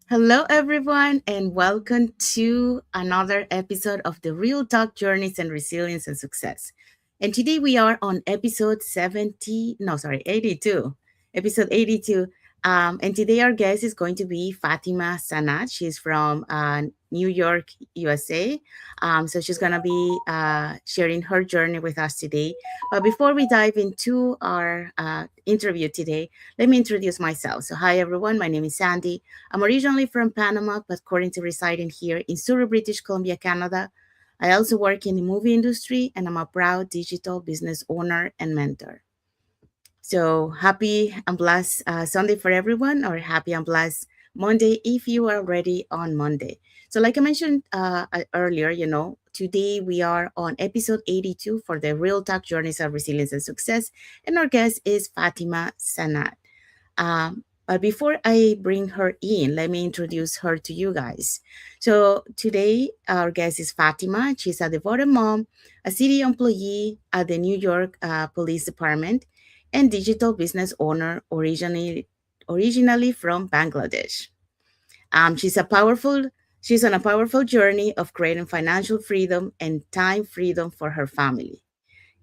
Hello, everyone, and welcome to another episode of the Real Talk Journeys and Resilience and Success. And today we are on episode 70, no, sorry, 82, episode 82. And today our guest is going to be Fatema Zannat. She's from New York, USA. So she's going to be sharing her journey with us today. But before we dive into our interview today, let me introduce myself. So, hi, everyone. My name is Sandy. I'm originally from Panama, but currently residing here in Surrey, British Columbia, Canada. I also work in the movie industry, and I'm a proud digital business owner and mentor. So happy and blessed Sunday for everyone, or happy and blessed Monday if you are already on Monday. So, like I mentioned earlier, today we are on episode 82 for the Real Talk Journeys of Resilience and Success, and our guest is Fatema Zannat. But before I bring her in, let me introduce her to you guys. So today, our guest is Fatima. She's a devoted mom, a city employee at the New York Police Department, and digital business owner originally from Bangladesh. She's a powerful. She's on a powerful journey of creating financial freedom and time freedom for her family.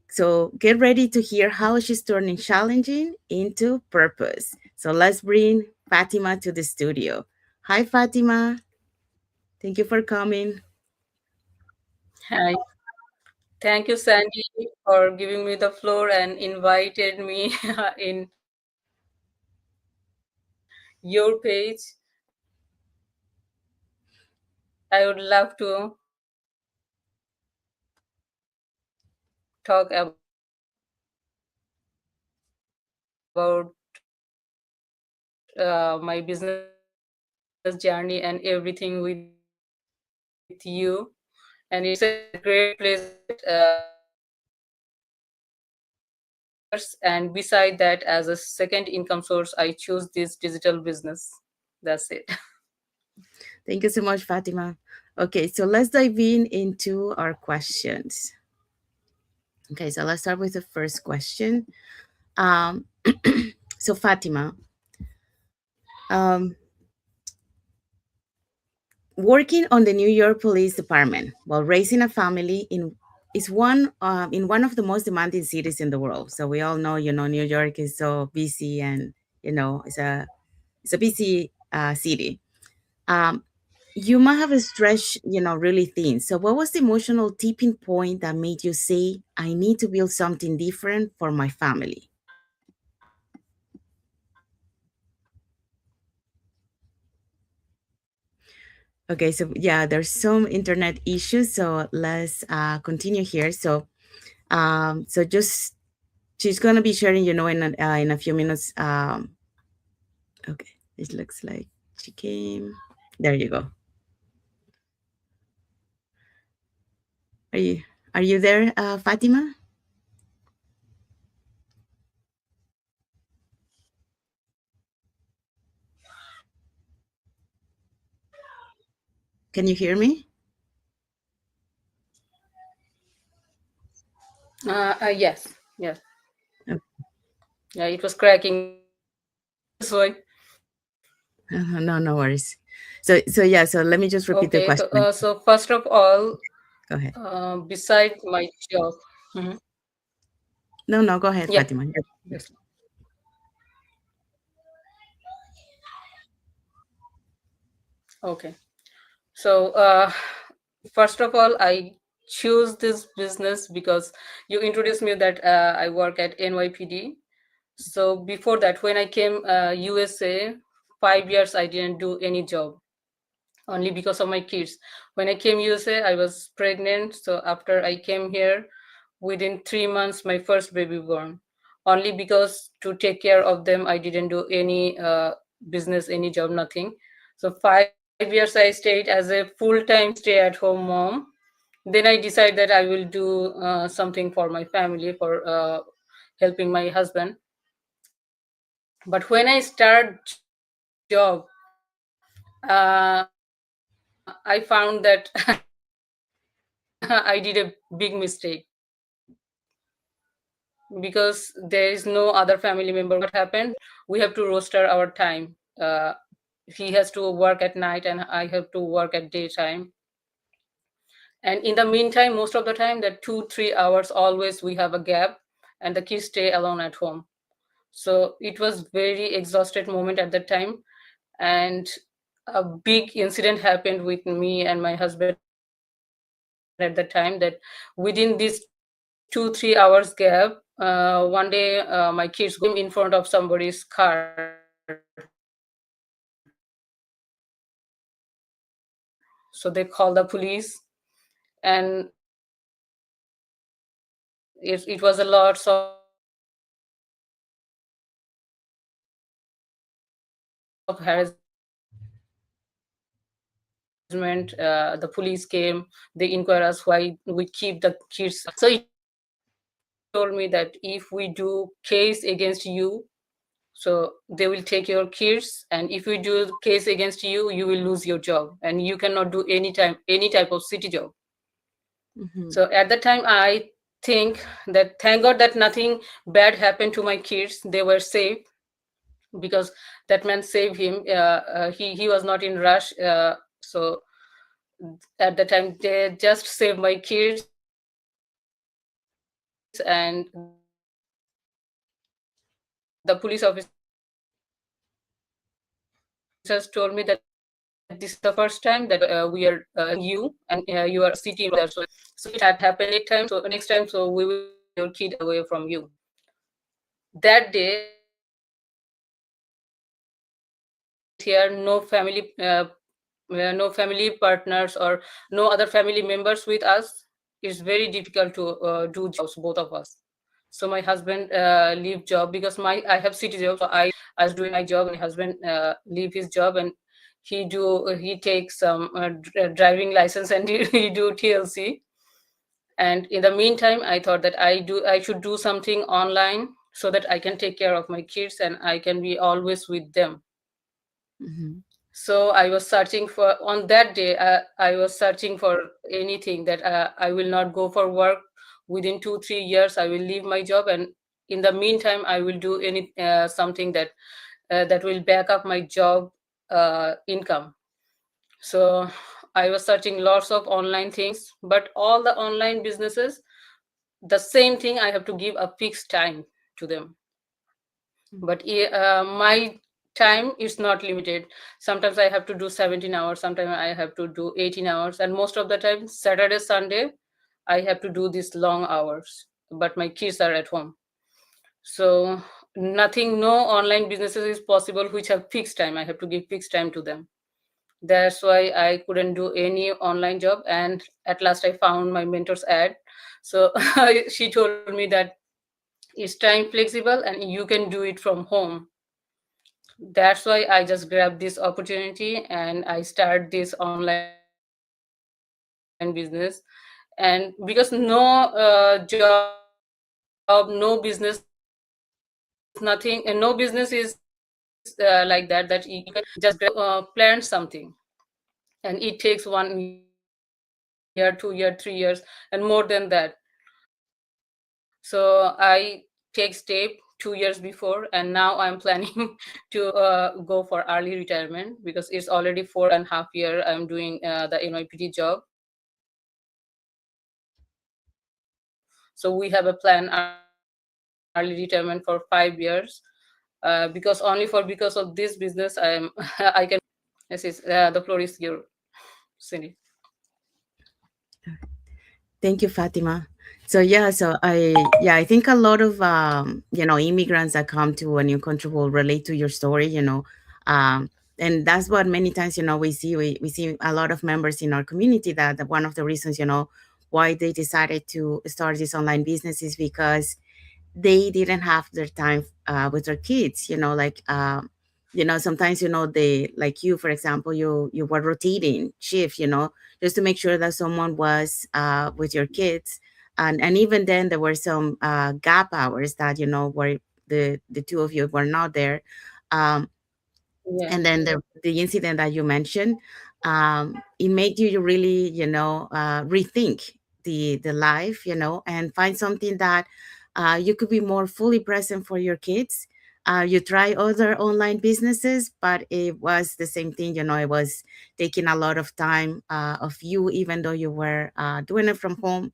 So get ready to hear how she's turning challenging into purpose. So let's bring Fatima to the studio. Hi, Fatima. Thank you for coming. Hi. Thank you, Sandy, for giving me the floor and invited me in your page. I would love to talk about my business journey and everything with you. And it's a great pleasure that and beside that, as a second income source, I choose this digital business. That's it. Thank you so much, Fatima. Okay, so let's dive in into our questions. Okay, so let's start with the first question. Um, so, Fatima, um, working on the New York Police Department while raising a family in one of the most demanding cities in the world. So we all know, New York is so busy, and it's a busy city. Um, you might have stretched, really thin. So what was the emotional tipping point that made you say, "I need to build something different for my family"? Okay, so yeah, there's some internet issues, so let's continue here. So just she's gonna be sharing, in a few minutes. Okay, it looks like she came. There you go. Are you are you there, Fatima? Can you hear me? Yes, yes. Oh, Yeah, it was cracking. That's why. no, no worries. So yeah. So let me just repeat the Okay, question. so first of all, Go ahead. beside my job, Mhm. No, go ahead, Yeah, Fatima. yes. Okay. So, first of all, I choose this business because you introduced me that I work at NYPD. So before that, when I came USA, 5 years I didn't do any job only because of my kids. When I came USA, I was pregnant. So after I came here, within 3 months, my first baby born. Only because to take care of them, I didn't do any business, any job, nothing. So 5 years I stayed as a full-time stay-at-home mom. Then I decided that I will do something for my family, for helping my husband. But when I start job, I found that I did a big mistake. Because there is no other family member. What happened? We have to roster our time. he has to work at night and I have to work at daytime. And in the meantime, most of the time, that 2 3 hours always we have a gap, and the kids stay alone at home. So it was very exhausted moment at that time. And a big incident happened with me and my husband at that time, that within this 2 3 hours gap, one day my kids got into a fight in front of somebody's car. So they called the police, and it was a lots of harassment. The police came, they inquire us why we keep the kids alone. So he told me that if we do case against you, so they will take your kids, and if we do case against you, you will lose your job, and you cannot do any type of city job. So at Mm-hmm. that time I think that thank God that nothing bad happened to my kids, they were safe, because that man saved him. He was not in rush. So at the time they just saved my kids, and the police officers told me that this is the first time that we are using you, and you are a city employee there, and you are a city employee there. So it had happened 8 times, so next time, so we will take your kid away from you. That day I thought that here no family partners or no other family members with us. It's very difficult to do jobs, both of us. So my husband leave job, because my I have city job, so I was doing my job, and my husband leave his job, and he takes some driving license, and he do TLC. And in the meantime I thought that I should do something online, so that I can take care of my kids and I can be always with them. Mm-hmm. So I was searching for, on that day I was searching for anything that I will not go for work. Within 2 3 years I will leave my job, and in the meantime I will do any something that will back up my job income. So I was searching lots of online things, but all the online businesses, the same thing, I have to give a fixed time to them. But my time is not limited. Sometimes I have to do 17 hours, sometimes I have to do 18 hours, and most of the time Saturday Sunday I have to do these long hours, but my kids are at home. So nothing, no online businesses is possible which have fixed time. I have to give fixed time to them. That's why I couldn't do any online job. And at last I found my mentor's ad. So she told me that it's time flexible and you can do it from home. That's why I just grabbed this opportunity and I start this online business. And because no job, no business, nothing, and no business is like that you can just grab plan something, and it takes 1 year, 2 year, 3 years, and more than that. So I take step 2 years before, and now I'm planning to go for early retirement, because it's already 4.5 year I'm doing the NYPD job. So we have a plan early retirement for 5 years. So we have a plan early retirement for 5 years, because only for because of this business I can do that. Yes, yes, the floor is your, Cindy. Thank you, Fatima. So yeah, I think a lot of immigrants that come to a new country will relate to your story, and that's what many times we see a lot of members in our community that one of the reasons why they decided to start this online business is because they didn't have their time with their kids, sometimes they, like you, for example, you were rotating shift, just to make sure that someone was with your kids, and even then there were some gap hours that where the two of you were not there. um, Yeah. and then the incident that you mentioned, it made you really rethink the life, and find something that you could be more fully present for your kids, You try other online businesses, but it was the same thing. It was taking a lot of time of you, even though you were doing it from home.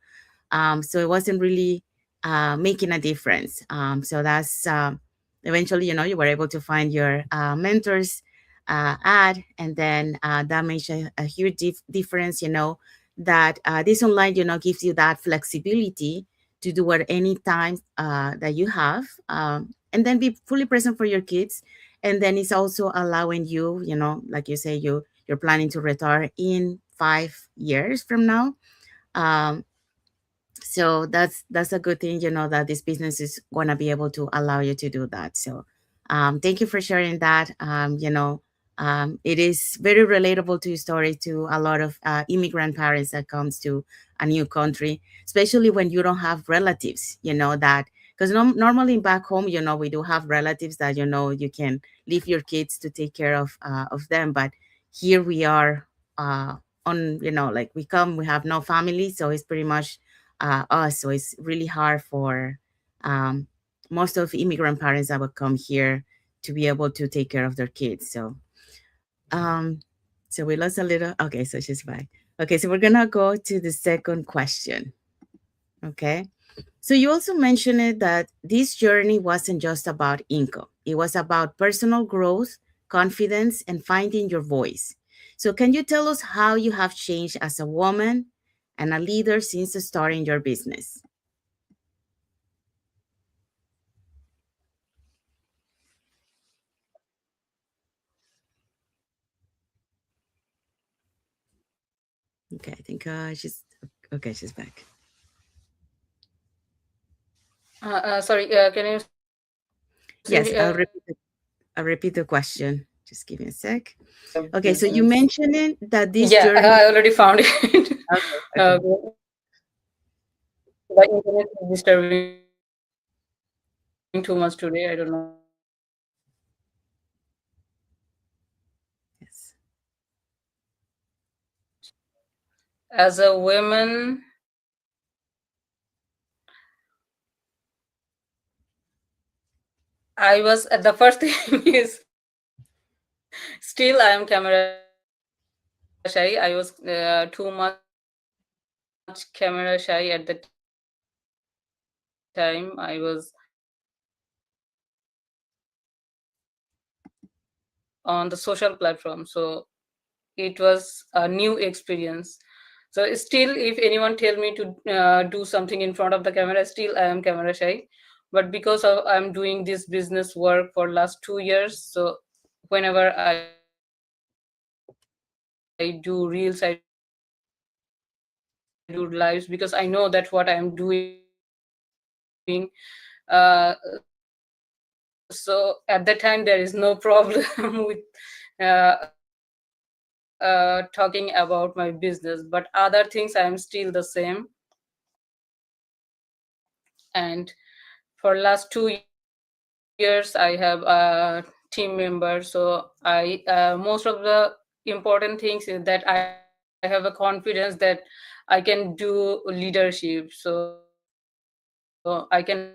So it wasn't really making a difference. So that's eventually, you were able to find your mentors ad, and then that makes a huge difference. That this online, gives you that flexibility to do at any time that you have, and then be fully present for your kids. And then it's also allowing you, like you say, you're planning to retire in 5 years from now. Um, so that's a good thing, that this business is going to be able to allow you to do that. So thank you for sharing that. It is very relatable to your story, to a lot of immigrant parents that comes to a new country, especially when you don't have relatives, that because normally back home, we do have relatives that, you can leave your kids to take care of them. But here we are on, like we have no family, so it's pretty much us. So it's really hard for um, most of immigrant parents that would come here to be able to take care of their kids. Um, so we lost a little. Okay, so she's back. Okay, so we're gonna go to the second question. Okay. So you also mentioned it that this journey wasn't just about income. It was about personal growth, confidence, and finding your voice. So can you tell us how you have changed as a woman and a leader since starting your business? Okay, I think she's okay. She's back. Sorry, can you send me Yes, I'll repeat the question. Just give me a sec. Okay, so you business? mentioned it that this Yeah, journey. I already found it. Okay, okay. The internet is disturbing too much today. I don't know why. Yes. As a woman, I was the first thing is still I am camera shy. I was too much camera shy at the time. I was on the social platform, so it was a new experience. So still, if anyone tell me to do something in front of the camera, still I am camera shy. But because of I'm doing this business work for last 2 years, so whenever I do reels, I do lives, because I know that what I'm doing, so at that time there is no problem with talking about my business, but other things I am still the same. And for last 2 years I have a team member, so I most of the important things is that I have a confidence that I can do leadership, so I can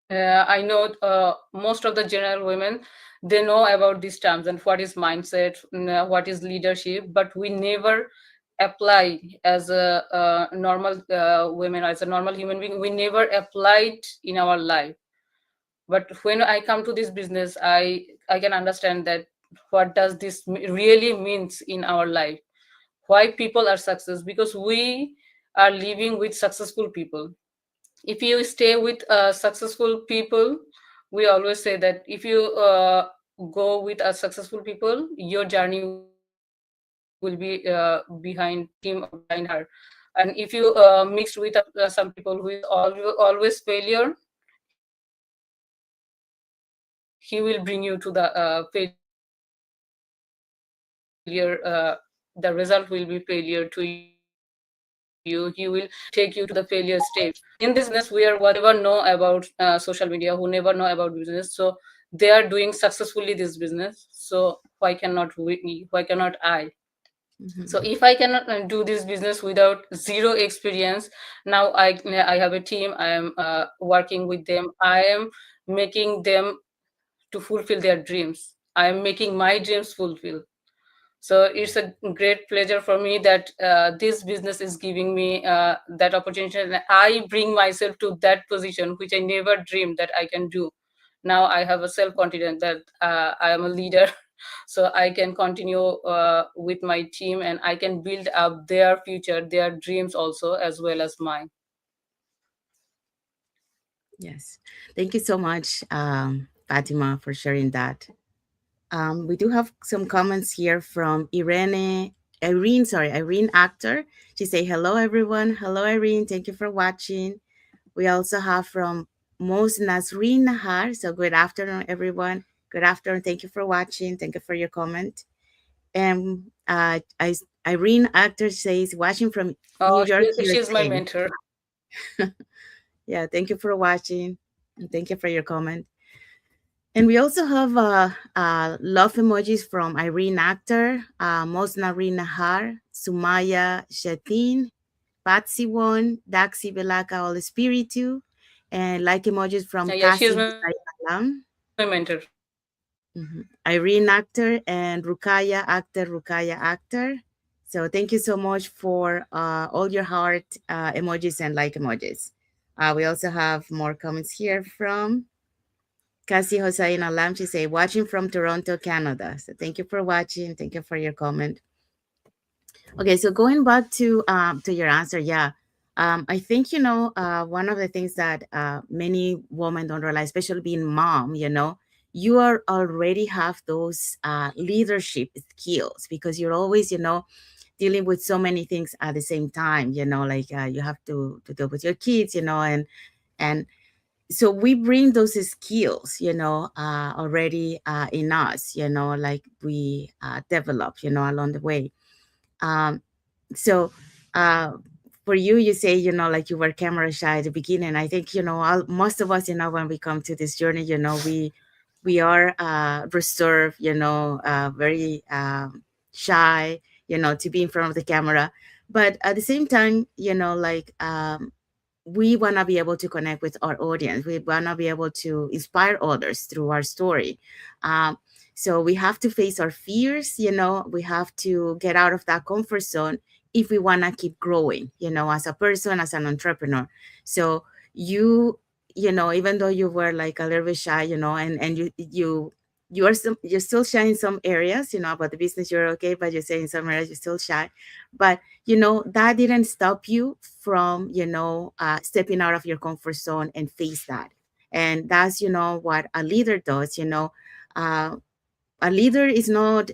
handle I know most of the general women, they know about these terms and what is mindset, what is leadership, but we never apply as a normal women, as a normal human being. We never apply it in our life. But when I come to this business, I can understand that what does this really means in our life. Why people are success? Because we are living with successful people. If you stay with successful people, we always say that if you go with a successful people, your journey will be behind him or behind her. And if you mixed with some people who is always failure, he will bring you to the failure. The result will be failure to you. He will take you to the failure stage. In this business, we are whatever know about social media, who never know about business, so they are doing successfully this business. So why cannot we? Why cannot I? So Mhm. if I cannot do this business without zero experience, now I have a team. I am working with them. I am making them to fulfill their dreams. I am making my dreams fulfill. So it's a great pleasure for me that this business is giving me that opportunity, and I bring myself to that position which I never dreamed that I can do. Now I have a self confidence that I am a leader. So I can continue with my team, and I can build up their future, their dreams also, as well as mine. Yes. Thank you so much, Fatima, for sharing that. We do have some comments here from Irene Actor. She say, hello, everyone. Hello, Irene. Thank you for watching. We also have from Mos Nasreen Nahar. So good afternoon, everyone. Good afternoon. Thank you for watching. Thank you for your comment. And Irene Actor says, watching from New York, She's my USA. mentor. Yeah, thank you for watching. And thank you for your comment. And we also have love emojis from Irene Actor, Mosna Nahar, Sumaya Shatin, Patsy One, Daxi Belaka All Espiritu, and like emojis from Yeah, she's Kasi my Hussain mentor. Alam, Irene Actor, and Rukaya Actor. So thank you so much for all your heart emojis and like emojis. We also have more comments here from Kasi Hossein Alam. She say, watching from Toronto, Canada. So thank you for watching. Thank you for your comment. Okay, so going back to your answer, yeah. I think one of the things that many women don't realize, especially being mom, you are already have those leadership skills because you're always, dealing with so many things at the same time. Like you have to deal with your kids, and so we bring those skills already in us, like we develop along the way. Um, so uh, for you, you say like you were camera shy at the beginning. I think most of us, when we come to this journey, we are reserved, very shy, to be in front of the camera. But at the same time, like we want to be able to connect with our audience. We want to be able to inspire others through our story. Um, so we have to face our fears, we have to get out of that comfort zone if we want to keep growing, as a person, as an entrepreneur. So you, even though you were like a little bit shy, and you're still shy in some areas, about the business, you're okay, but you're saying in some areas you're still shy. But that didn't stop you from stepping out of your comfort zone and face that. And that's what a leader does. uh, a leader is not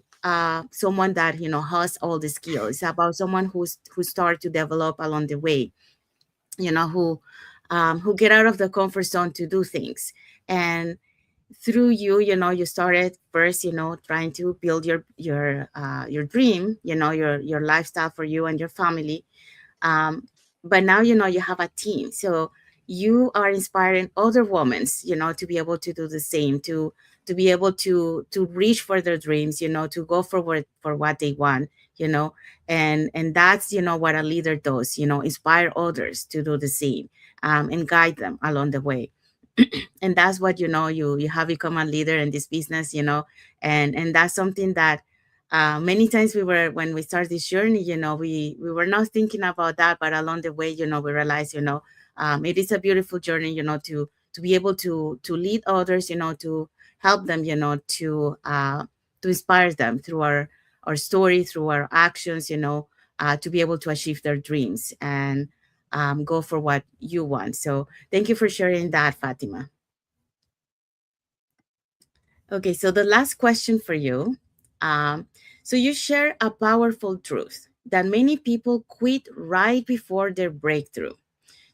someone that has all the skills. It's about someone who start to develop along the way, who get out of the comfort zone to do things. And through you, you started first, trying to build your dream, your lifestyle for you and your family. um, but now you have a team, so you are inspiring other women to be able to do the same, to be able to reach for their dreams, to go forward for what they want, you know and that's what a leader does, inspire others to do the same, and guide them along the way. And that's what you have become a leader in this business, and that's something that many times when we start this journey, we were not thinking about that, but along the way, we realize, it is a beautiful journey, to be able to lead others, to help them, to inspire them through our story, through our actions, to be able to achieve their dreams and go for what you want. So thank you for sharing that, Fatima. Okay, so the last question for you. So you share a powerful truth that many people quit right before their breakthrough.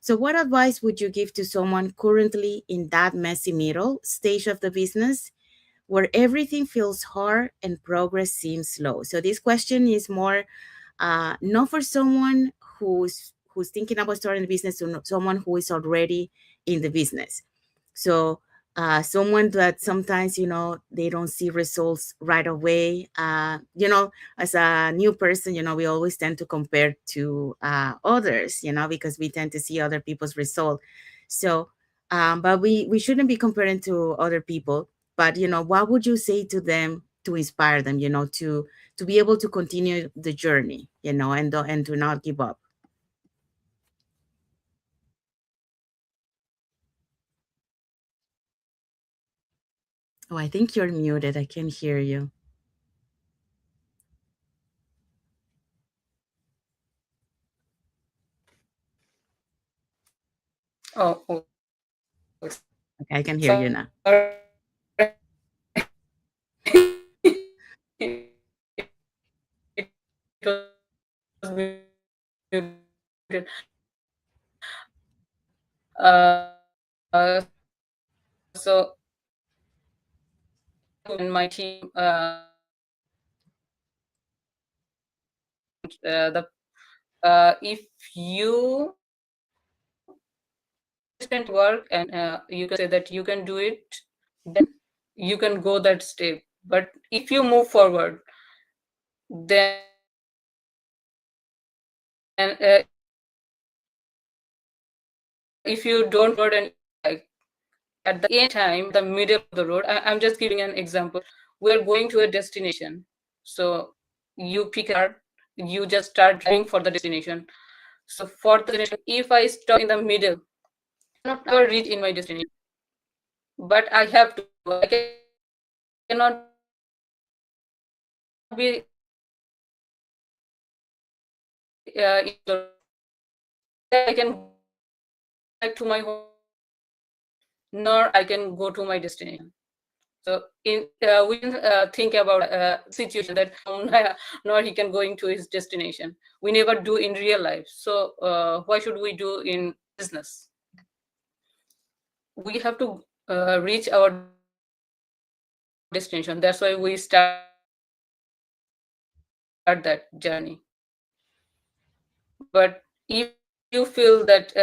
So what advice would you give to someone currently in that messy middle stage of the business where everything feels hard and progress seems slow? So this question is more not for someone who's thinking about starting a business, to someone who is already in the business. So someone that sometimes, they don't see results right away. As a new person, we always tend to compare to others, because we tend to see other people's result. So but we shouldn't be comparing to other people. But what would you say to them to inspire them, to be able to continue the journey, and to not give up? Oh, I think you're muted. I can't hear you. Oh, Okay, I can hear you now. So in my team, the if you consistent work and you can say that you can do it, then you can go that step. But if you move forward, then if you don't and like at the end time, the middle of the road, I'm just giving an example. We're going to a destination. So you pick a car, you just start driving for the destination. So for the destination, if I stop in the middle, I cannot never reach in my destination. But I have to, I cannot be in the road. Neither I can go back to my home, nor I can go to my destination. So in we can think about situation that nor he can going to his destination. We never do in real life. So why should we do in business? We have to reach our destination. That's why we start that journey. But if you feel that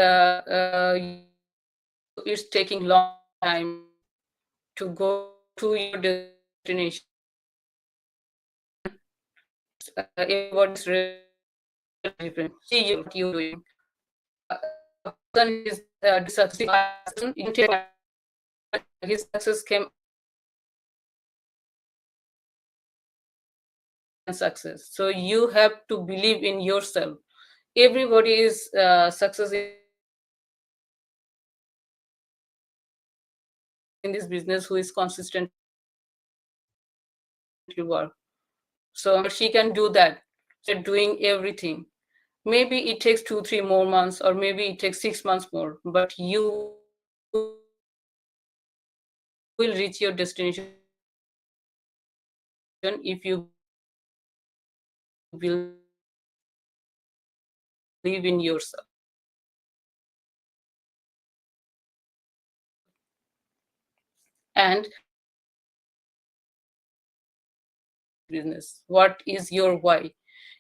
you it's taking long time to go to your destination, everybody is result different. Everybody's result is different. See you what you're doing. A person is doing success. My husband, you can take my husband. His success came after 10 success. So you have to believe in yourself. Everybody is success in this business who is consistently work. So if a person is consistently work, so he or she can do that. Start doing everything. Maybe it takes 2 3 more months, or maybe it takes 6 months more, but you will reach your destination if you believe in yourself. And business, what is your why?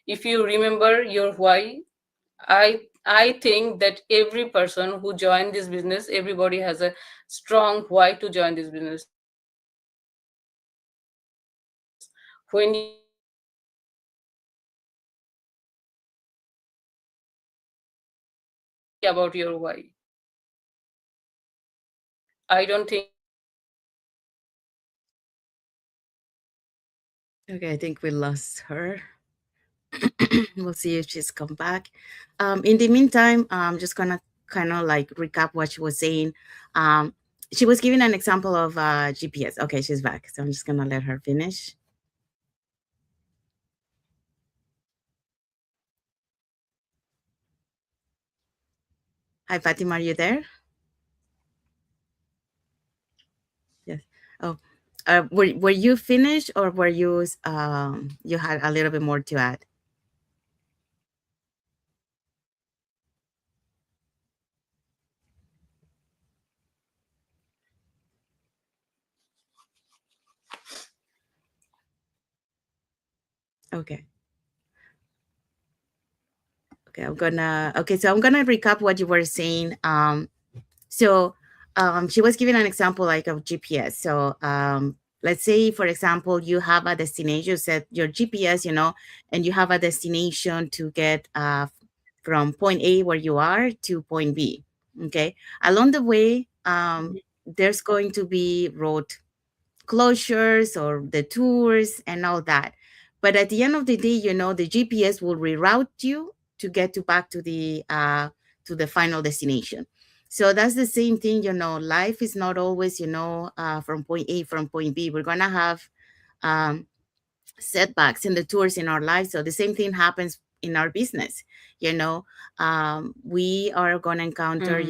If you remember your why, I think that every person who joined this business, everybody has a strong why to join this business. When you think about your why, you will think about your success. I don't think you will lose your why. Okay, I think we lost her. We'll see if she's come back. In the meantime, I'm just gonna kind of like recap what she was saying. Um, she was giving an example of GPS. Okay, she's back, so I'm just gonna let her finish. Hi, Fatima, are you there? Yes. Oh, were you finished, or were you you had a little bit more to add? Okay. Okay, so I'm gonna recap what you were saying. So she was giving an example like of GPS. So let's say, for example, you have a destination, you set your GPS, and you have a destination to get from point A where you are to point B. Okay. Along the way, there's going to be road closures or the tours and all that. But at the end of the day, the GPS will reroute you to get to back to the final destination. So that's the same thing, life is not always, from point A, from point B. We're gonna have um, setbacks in the tours in our lives. So the same thing happens in our business. You know, we are going to encounter,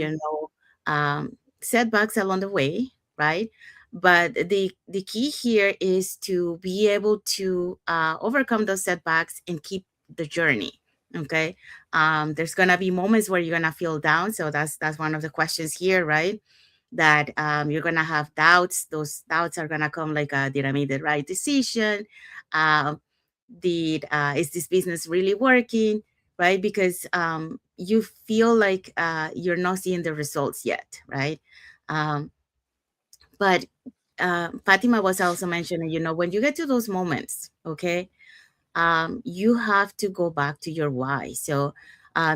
Mm-hmm. setbacks along the way, right? But the key here is to be able to overcome those setbacks and keep the journey. Okay, there's gonna be moments where you're gonna feel down. So that's one of the questions here, right? That you're gonna have doubts. Those doubts are gonna come like, did I make the right decision? Um, did Is this business really working? Right? Because you feel like you're not seeing the results yet, right? Um, but Fatima was also mentioning, when you get to those moments, okay, you have to go back to your why. So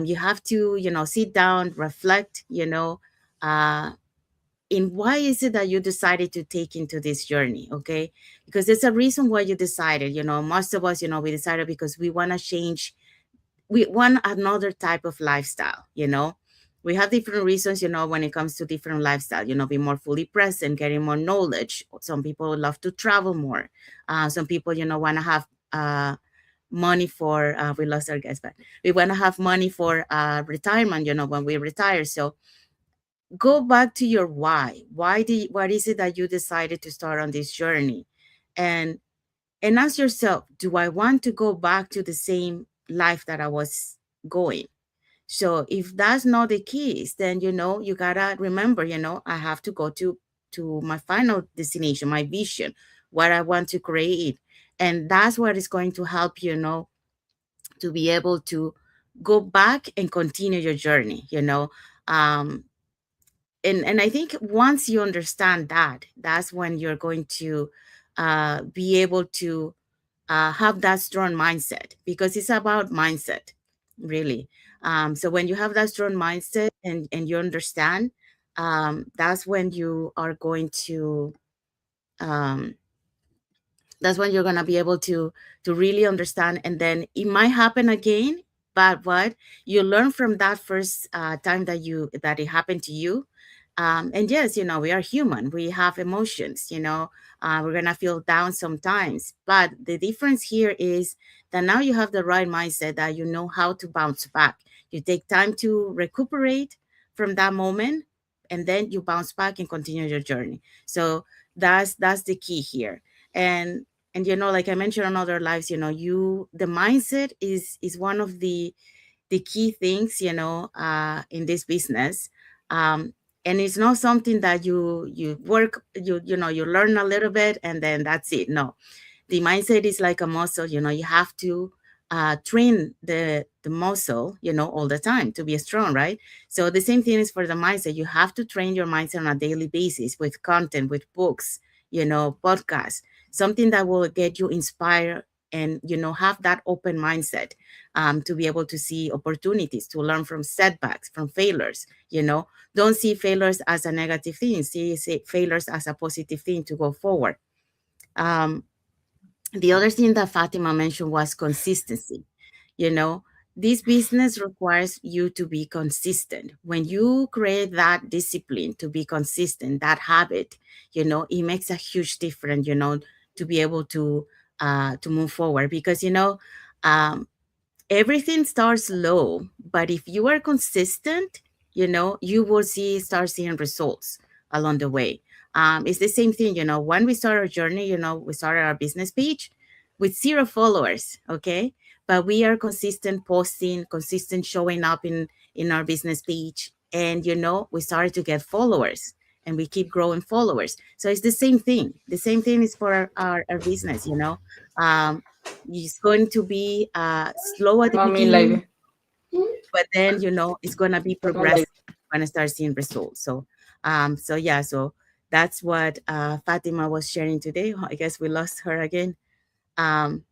you have to, sit down, reflect, uh, in why is it that you decided to take into this journey, okay? Because there's a reason why you decided. Most of us, we decided because we want to change, we want another type of lifestyle. We have different reasons, when it comes to different lifestyle, be more fully present, getting more knowledge. Some people love to travel more. Some people, want to have money for we lost our guest, but we want to have money for retirement, when we retire. So go back to your why. What is it that you decided to start on this journey? And ask yourself, do I want to go back to the same life that I was going? So if that's not the case, then you gotta remember, I have to go to my final destination, my vision, what I want to create. And that's what is going to help to be able to go back and continue your journey. Um, and I think once you understand that, that's when you're going to be able to have that strong mindset, because it's about mindset, really. So when you have that strong mindset and you understand, that's when you are going to um, that's when you're going to be able to really understand, and then it might happen again, but what you learn from that first time that it happened to you. And yes, we are human, we have emotions. We're going to feel down sometimes, but the difference here is that now you have the right mindset, that you know how to bounce back. You take time to recuperate from that moment, and then you bounce back and continue your journey. So that's the key here. And like I mentioned on other lives, the mindset is one of the key things, in this business. um and it's not something that you work, you learn a little bit and then that's it. No, the mindset is like a muscle. You have to train the muscle, all the time to be strong, right? So the same thing is for the mindset. You have to train your mindset on a daily basis with content, with books, podcasts, something that will get you inspired, and have that open mindset, to be able to see opportunities, to learn from setbacks, from failures. Don't see failures as a negative thing, see failures as a positive thing to go forward. um, the other thing that Fatima mentioned was consistency. You know, this business requires you to be consistent. When you create that discipline to be consistent, that habit, it makes a huge difference, to be able to move forward. Because um, everything starts low, but if you are consistent, you will start seeing results along the way. It's the same thing, when we start our journey, we started our business page with 0 followers, okay? But we are consistent posting, consistent showing up in our business page, and we started to get followers, and we keep growing followers. So it's the same thing. The same thing is for our business. Um, it's going to be slow at the Mommy beginning, live. but then it's going to be progressive. We're going to start seeing results. So So yeah, so that's what Fatima was sharing today. I guess we lost her again. Um,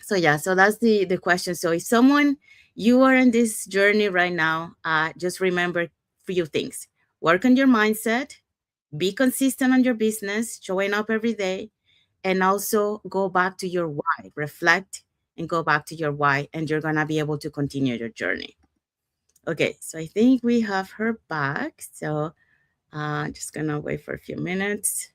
so yeah, so that's the question. So if someone, you are in this journey right now, just remember few things: work on your mindset, be consistent on your business, showing up every day, and also go back to your why. Reflect and go back to your why, and you're gonna be able to continue your journey. Okay, so I think we have her back. So just gonna wait for a few minutes.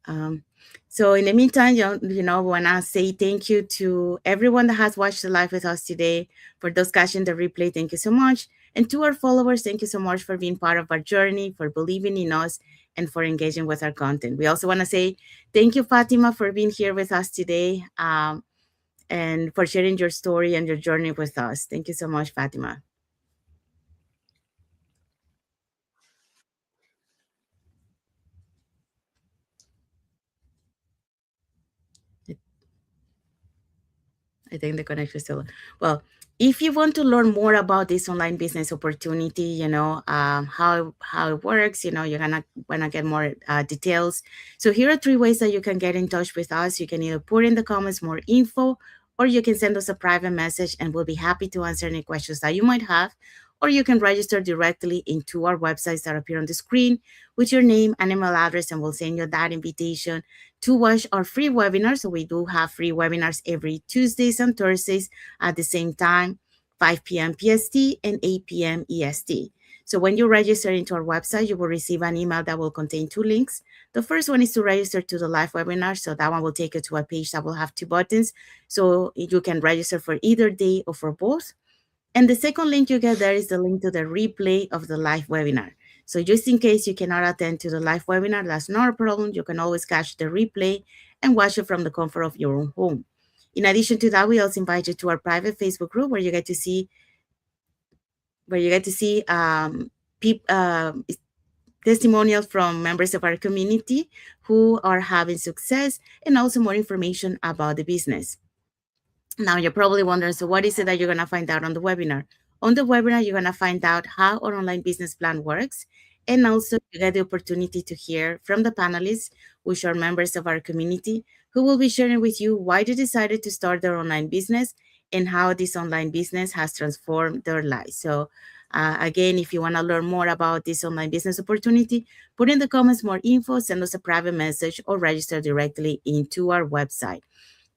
Um, so in the meantime, want to say thank you to everyone that has watched the live with us today. For those catching the replay, thank you so much. And to our followers, thank you so much for being part of our journey, for believing in us, and for engaging with our content. We also want to say thank you, Fatima, for being here with us today, and for sharing your story and your journey with us. Thank you so much, Fatima. I think the connection is still well. If you want to learn more about this online business opportunity, how it works, you're gonna wanna get more details. So here are three ways that you can get in touch with us. You can either put in the comments more info, or you can send us a private message, and we'll be happy to answer any questions that you might have. Or you can register directly into our websites that appear on the screen with your name and email address, and we'll send you that invitation to watch our free webinars. So we do have free webinars every Tuesdays and Thursdays at the same time, 5 p.m. PST and 8 p.m. EST. So when you register into our website, you will receive an email that will contain two links. The first one is to register to the live webinar. So that one will take you to a page that will have two buttons. So you can register for either day or for both. And the second link you get there is the link to the replay of the live webinar. So just in case you cannot attend to the live webinar, that's not a problem. You can always catch the replay and watch it from the comfort of your own home. In addition to that, we also invite you to our private Facebook group where you get to see testimonials from members of our community who are having success, and also more information about the business. Now you're probably wondering, so what is it that you're going to find out on the webinar? On the webinar, you're going to find out how our online business plan works. And also you get the opportunity to hear from the panelists, which are members of our community, who will be sharing with you why they decided to start their online business and how this online business has transformed their lives. So again, if you want to learn more about this online business opportunity, put in the comments more info, send us a private message, or register directly into our website.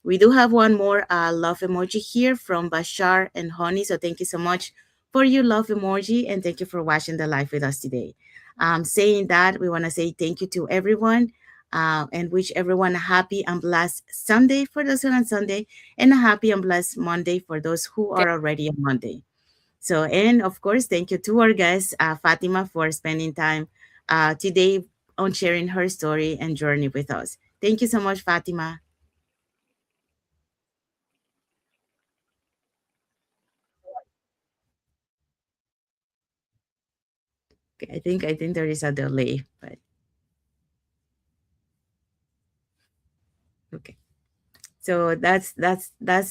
We do have one more love emoji here from Bashar and Honey. So thank you so much for your love emoji, and thank you for watching the live with us today. Saying that, we want to say thank you to everyone, and wish everyone a happy and blessed Sunday for those who are on Sunday, and a happy and blessed Monday for those who are already on Monday. So, and of course, thank you to our guest, Fatima, for spending time today on sharing her story and journey with us. Thank you so much, Fatima. Okay, I think there is a delay, but okay. So that's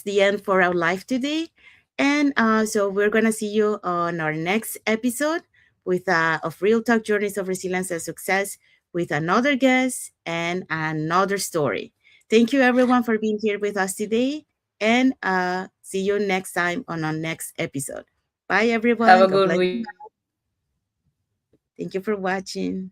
the end for our live today, and so we're gonna see you on our next episode with of Real Talk Journeys of Resilience and Success with another guest and another story. Thank you everyone for being here with us today, and see you next time on our next episode. Bye Have everyone. a God good bless you. weekend. Thank you for watching.